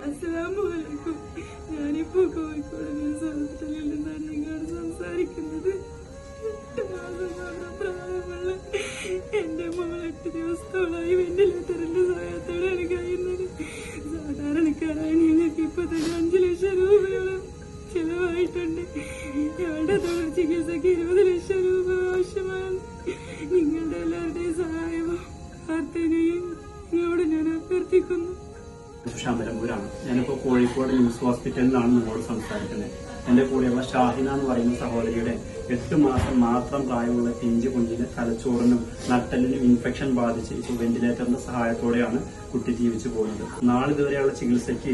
അസ്സലാമലൈക്കും. ഞാനിപ്പോ കോഴിക്കോട് ഹോസ്പിറ്റലിൽ നിന്നാണ് നിങ്ങളോട് സംസാരിക്കുന്നത്. 8 മാസം മാത്രം പ്രായമുള്ള എന്റെ മോൾ 8 ദിവസത്തോളായി വെന്റിലേറ്ററിന്റെ സഹായത്തോടെയാണ് കഴിയുന്നത്. സാധാരണക്കാരായ ഞങ്ങൾക്ക് ഇപ്പൊ തന്നെ 5 ലക്ഷം രൂപയോളം ചെലവായിട്ടുണ്ട്. ഞങ്ങളുടെ തുടർ ചികിത്സക്ക് 20 ലക്ഷം രൂപ ആവശ്യമാണ്. നിങ്ങളുടെ എല്ലാവരുടെയും സഹായവും പ്രാർത്ഥനയും നിങ്ങളോട് ഞാൻ അഭ്യർത്ഥിക്കുന്നു. ശാന്തരമ്പൂരാണ്. ഞാനിപ്പോ കോഴിക്കോട് നിംസ് ഹോസ്പിറ്റലിലാണ് നിങ്ങളോട് സംസാരിക്കുന്നത്. എന്റെ കൂടെയുള്ള ഷാഹിന എന്ന് പറയുന്ന സഹോദരിയുടെ 8 മാസം മാത്രം പ്രായമുള്ള പിഞ്ചു കുഞ്ഞിന് തലച്ചോറിനും നട്ടലിനും ഇൻഫെക്ഷൻ ബാധിച്ച് ഇപ്പോൾ വെന്റിലേറ്ററിന്റെ സഹായത്തോടെയാണ് കുട്ടി ജീവിച്ചു പോകുന്നത്. നാളിതുവരെയുള്ള ചികിത്സയ്ക്ക്